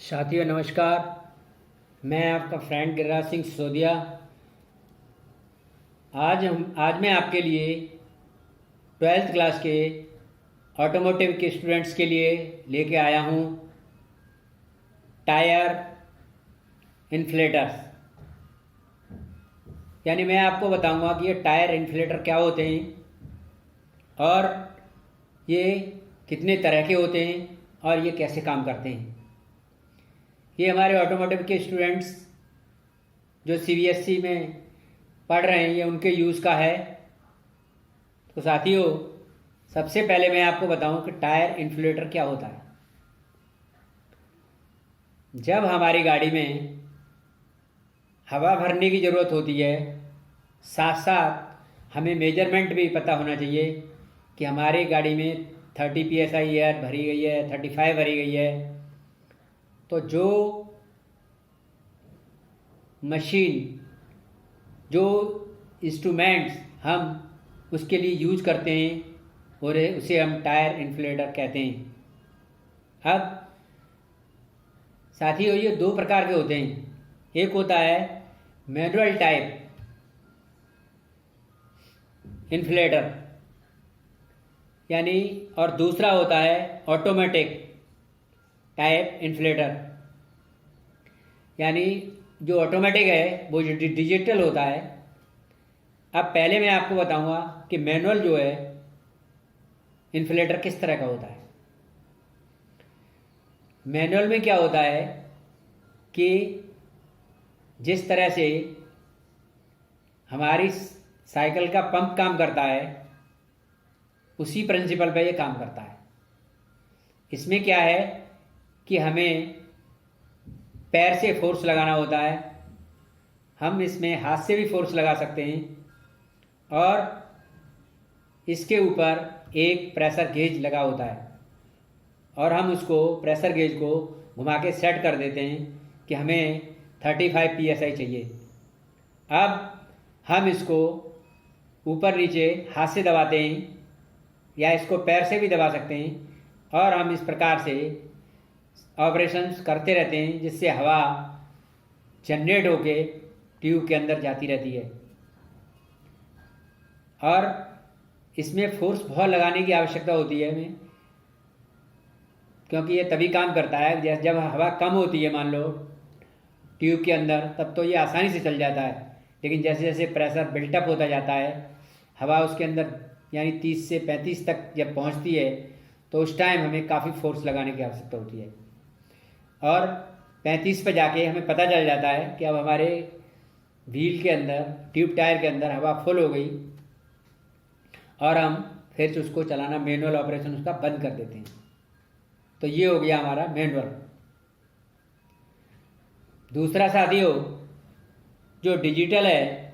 साथियों नमस्कार। मैं आपका फ्रेंड गिरिराज सिंह सिसोदिया। आज मैं आपके लिए 12th क्लास के ऑटोमोटिव के स्टूडेंट्स के लिए लेके आया हूँ टायर इन्फ्लेटर्स। यानी मैं आपको बताऊंगा कि ये टायर इन्फ्लेटर क्या होते हैं और ये कितने तरह के होते हैं और ये कैसे काम करते हैं। ये हमारे ऑटोमोटिव के स्टूडेंट्स जो सीबीएसई में पढ़ रहे हैं ये उनके यूज़ का है। तो साथियों, सबसे पहले मैं आपको बताऊं कि टायर इन्फ्लेटर क्या होता है। जब हमारी गाड़ी में हवा भरने की ज़रूरत होती है, साथ साथ हमें मेजरमेंट भी पता होना चाहिए कि हमारी गाड़ी में 30 PSI एयर भरी गई है, 35 भरी गई है। तो जो मशीन, जो इंस्ट्रूमेंट्स हम उसके लिए यूज करते हैं और उसे हम टायर इन्फ्लेटर कहते हैं। अब साथियों, ये दो प्रकार के होते हैं। एक होता है मैनुअल टाइप इन्फ्लेटर यानी, और दूसरा होता है ऑटोमेटिक टाइप इन्फ्लेटर। यानी जो ऑटोमेटिक है वो जो डिजिटल होता है। अब पहले मैं आपको बताऊंगा कि मैनुअल जो है इन्फ्लेटर किस तरह का होता है। मैनुअल में क्या होता है कि जिस तरह से हमारी साइकिल का पंप काम करता है उसी प्रिंसिपल पे ये काम करता है। इसमें क्या है कि हमें पैर से फोर्स लगाना होता है। हम इसमें हाथ से भी फोर्स लगा सकते हैं और इसके ऊपर एक प्रेशर गेज लगा होता है और हम उसको प्रेशर गेज को घुमा के सेट कर देते हैं कि हमें 35 PSI चाहिए। अब हम इसको ऊपर नीचे हाथ से दबाते हैं या इसको पैर से भी दबा सकते हैं और हम इस प्रकार से ऑपरेशंस करते रहते हैं जिससे हवा जनरेट होके ट्यूब के अंदर जाती रहती है। और इसमें फोर्स बहुत लगाने की आवश्यकता होती है हमें, क्योंकि ये तभी काम करता है जब हवा कम होती है मान लो ट्यूब के अंदर, तब तो ये आसानी से चल जाता है। लेकिन जैसे जैसे प्रेशर बिल्टअप होता जाता है, हवा उसके अंदर यानी 30 से 35 तक जब पहुंचती है तो उस टाइम हमें काफ़ी फोर्स लगाने की आवश्यकता होती है। और 35 पे जाके हमें पता चल जाता है कि अब हमारे व्हील के अंदर, ट्यूब टायर के अंदर हवा फुल हो गई और हम फिर उसको चलाना, मैनुअल ऑपरेशन उसका बंद कर देते हैं। तो ये हो गया हमारा मैनुअल। दूसरा साथियों, जो डिजिटल है,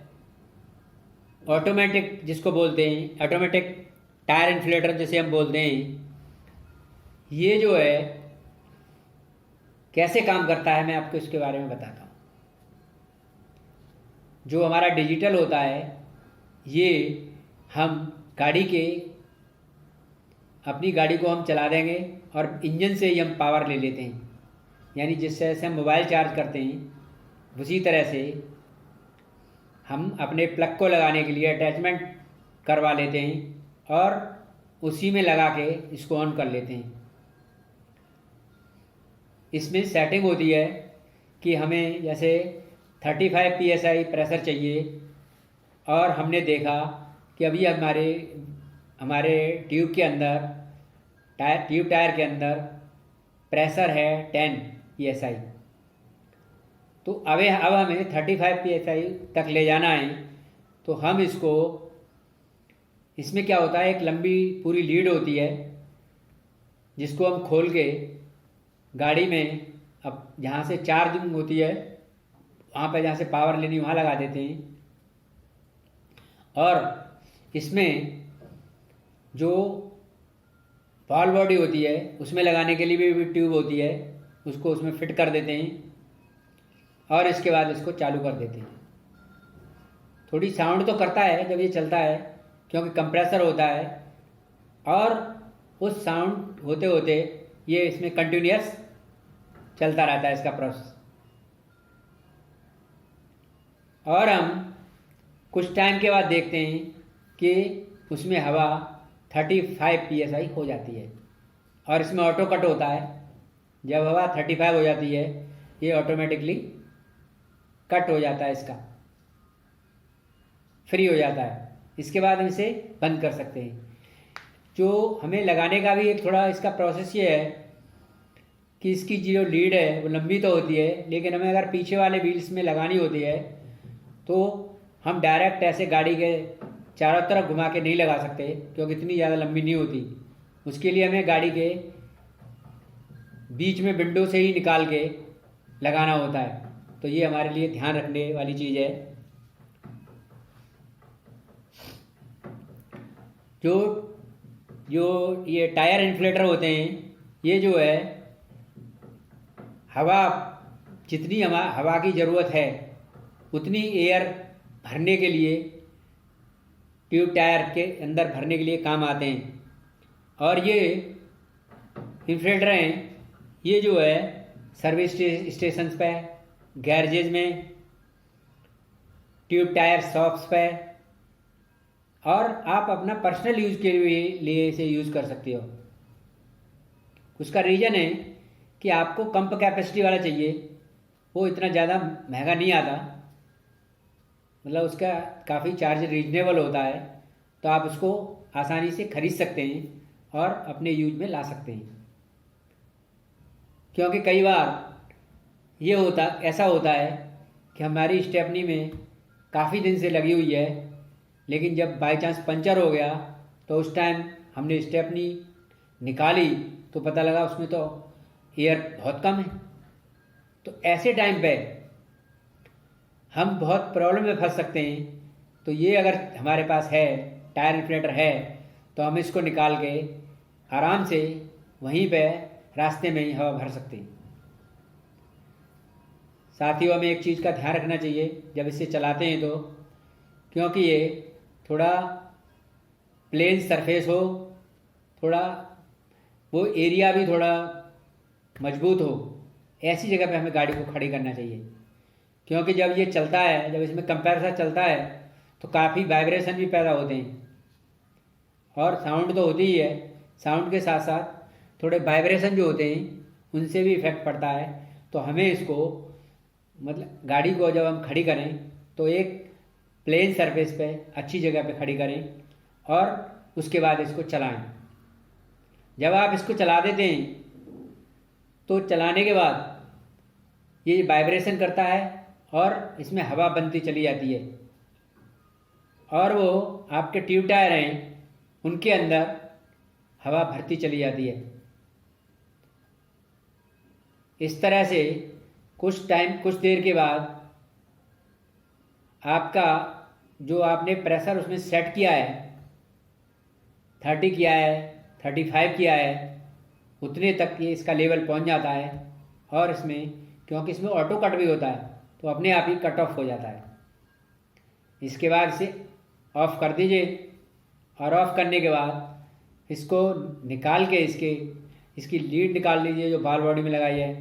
ऑटोमेटिक जिसको बोलते हैं, ऑटोमेटिक टायर इन्फ्लेटर जिसे हम बोलते हैं, ये जो है कैसे काम करता है मैं आपको इसके बारे में बताता हूँ। जो हमारा डिजिटल होता है ये हम अपनी गाड़ी को हम चला देंगे और इंजन से ही हम पावर ले लेते हैं। यानी जिस तरह से हम मोबाइल चार्ज करते हैं उसी तरह से हम अपने प्लग को लगाने के लिए अटैचमेंट करवा लेते हैं और उसी में लगा के इसको ऑन कर लेते हैं। इसमें सेटिंग होती है कि हमें जैसे 35 PSI प्रेशर चाहिए और हमने देखा कि अभी हमारे ट्यूब के अंदर, ट्यूब टायर के अंदर प्रेशर है 10 PSI। तो अब हमें 35 PSI तक ले जाना है। तो हम इसमें क्या होता है, एक लंबी पूरी लीड होती है जिसको हम खोल के गाड़ी में, अब जहाँ से चार्जिंग होती है वहाँ पे जहाँ से पावर लेनी वहाँ लगा देते हैं। और इसमें जो बॉल बॉडी होती है उसमें लगाने के लिए भी ट्यूब होती है, उसको उसमें फिट कर देते हैं और इसके बाद इसको चालू कर देते हैं। थोड़ी साउंड तो करता है जब ये चलता है क्योंकि कंप्रेसर होता है, और उस साउंड होते होते ये इसमें कंटिन्यूअस चलता रहता है इसका प्रोसेस। और हम कुछ टाइम के बाद देखते हैं कि उसमें हवा 35 psi हो जाती है और इसमें ऑटो कट होता है। जब हवा 35 हो जाती है ये ऑटोमेटिकली कट हो जाता है, इसका फ्री हो जाता है। इसके बाद हम इसे बंद कर सकते हैं। जो हमें लगाने का भी एक थोड़ा इसका प्रोसेस ये है कि इसकी जो लीड है वो लंबी तो होती है, लेकिन हमें अगर पीछे वाले व्हील्स में लगानी होती है तो हम डायरेक्ट ऐसे गाड़ी के चारों तरफ घुमा के नहीं लगा सकते, क्योंकि इतनी ज़्यादा लंबी नहीं होती। उसके लिए हमें गाड़ी के बीच में विंडो से ही निकाल के लगाना होता है। तो ये हमारे लिए ध्यान रखने वाली चीज़ है। जो जो ये टायर इन्फ्लेटर होते हैं, ये जो है हवा जितनी हवा की ज़रूरत है उतनी एयर भरने के लिए, ट्यूब टायर के अंदर भरने के लिए काम आते हैं। और ये इन्फ्लेटर हैं, ये जो है सर्विस स्टेशंस पे, गैरेजेज में, ट्यूब टायर शॉप्स पे, और आप अपना पर्सनल यूज़ के लिए इसे यूज़ कर सकते हो। उसका रीज़न है कि आपको कम कैपेसिटी वाला चाहिए, वो इतना ज़्यादा महंगा नहीं आता, मतलब उसका काफ़ी चार्ज रीजनेबल होता है, तो आप उसको आसानी से खरीद सकते हैं और अपने यूज में ला सकते हैं। क्योंकि कई बार ऐसा होता है कि हमारी स्टेपनी में काफ़ी दिन से लगी हुई है, लेकिन जब बाई चांस पंचर हो गया तो उस टाइम हमने स्टेपनी निकाली तो पता लगा उसमें तो एयर बहुत कम है। तो ऐसे टाइम पे हम बहुत प्रॉब्लम में फंस सकते हैं। तो ये अगर हमारे पास है, टायर इन्फ्लेटर है, तो हम इसको निकाल के आराम से वहीं पे रास्ते में ही हवा भर सकते हैं। साथियों, हमें एक चीज़ का ध्यान रखना चाहिए जब इसे चलाते हैं तो, क्योंकि ये थोड़ा प्लेन सरफेस हो, थोड़ा वो एरिया भी थोड़ा मजबूत हो, ऐसी जगह पे हमें गाड़ी को खड़ी करना चाहिए। क्योंकि जब ये चलता है, जब इसमें कंप्रेसर चलता है तो काफ़ी वाइब्रेशन भी पैदा होते हैं और साउंड तो होती ही है, साउंड के साथ साथ थोड़े वाइब्रेशन जो होते हैं उनसे भी इफेक्ट पड़ता है। तो हमें इसको मतलब गाड़ी को जब हम खड़ी करें तो एक प्लेन सरफेस पे अच्छी जगह पे खड़ी करें और उसके बाद इसको चलाएं। जब आप इसको चला देते हैं तो चलाने के बाद ये वाइब्रेशन करता है और इसमें हवा बनती चली जाती है और वो आपके ट्यूब टायर हैं उनके अंदर हवा भरती चली जाती है। इस तरह से कुछ देर के बाद आपका जो आपने प्रेशर उसमें सेट किया है, 30 किया है, 35 किया है, उतने तक ये इसका लेवल पहुंच जाता है और इसमें, क्योंकि इसमें ऑटो कट भी होता है, तो अपने आप ही कट ऑफ हो जाता है। इसके बाद इसे ऑफ़ कर दीजिए और ऑफ़ करने के बाद इसको निकाल के इसकी लीड निकाल लीजिए जो बाल बॉडी में लगाई है,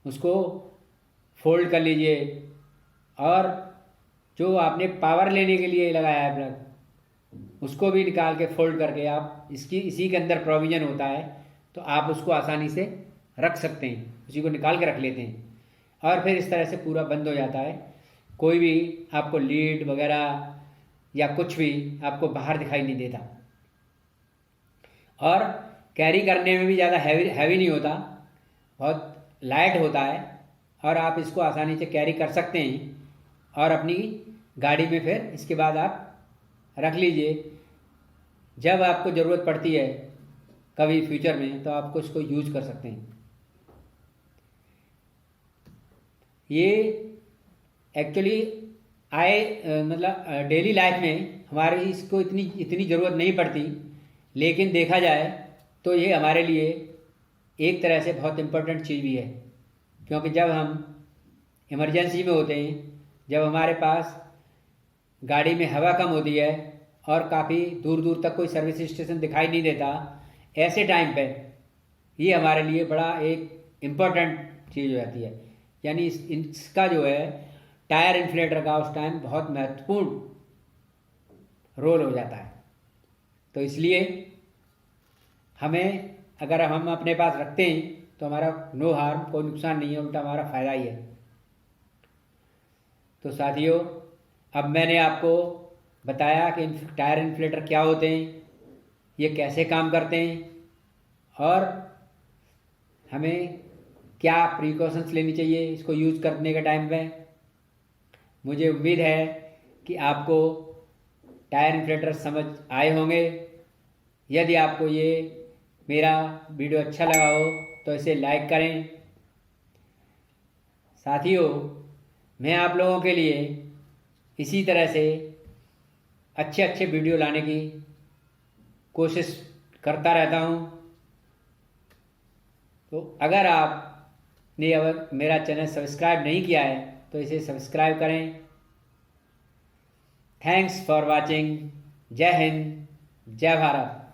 उसको फोल्ड कर लीजिए और जो आपने पावर लेने के लिए लगाया है प्लग, उसको भी निकाल के फोल्ड करके आप इसी के अंदर प्रोविज़न होता है, तो आप उसको आसानी से रख सकते हैं, उसी को निकाल के रख लेते हैं और फिर इस तरह से पूरा बंद हो जाता है। कोई भी आपको लीड वगैरह या कुछ भी आपको बाहर दिखाई नहीं देता और कैरी करने में भी ज़्यादा हैवी नहीं होता, बहुत लाइट होता है और आप इसको आसानी से कैरी कर सकते हैं और अपनी गाड़ी में फिर इसके बाद आप रख लीजिए। जब आपको ज़रूरत पड़ती है कभी फ्यूचर में तो आपको इसको यूज कर सकते हैं। ये एक्चुअली मतलब डेली लाइफ में हमारी इसको इतनी ज़रूरत नहीं पड़ती, लेकिन देखा जाए तो ये हमारे लिए एक तरह से बहुत इम्पोर्टेंट चीज़ भी है। क्योंकि जब हम इमरजेंसी में होते हैं, जब हमारे पास गाड़ी में हवा कम होती है और काफ़ी दूर दूर तक कोई सर्विस स्टेशन दिखाई नहीं देता, ऐसे टाइम पे ये हमारे लिए बड़ा एक इम्पोर्टेंट चीज़ हो जाती है। यानी इसका जो है टायर इन्फ्लेटर का उस टाइम बहुत महत्वपूर्ण रोल हो जाता है। तो इसलिए हमें, अगर हम अपने पास रखते हैं तो हमारा नो हार्म, कोई नुकसान नहीं है, उल्टा हमारा फ़ायदा ही है। तो साथियों, अब मैंने आपको बताया कि टायर इन्फ्लेटर क्या होते हैं, ये कैसे काम करते हैं और हमें क्या प्रिकॉशंस लेनी चाहिए इसको यूज़ करने के टाइम पे। मुझे उम्मीद है कि आपको टायर इन्फ्लेटर समझ आए होंगे। यदि आपको ये मेरा वीडियो अच्छा लगा हो तो इसे लाइक करें। साथियों, मैं आप लोगों के लिए इसी तरह से अच्छे अच्छे वीडियो लाने की कोशिश करता रहता हूँ। तो अगर आपने अगर मेरा चैनल सब्सक्राइब नहीं किया है तो इसे सब्सक्राइब करें। Thanks for watching. जय हिंद, जय भारत।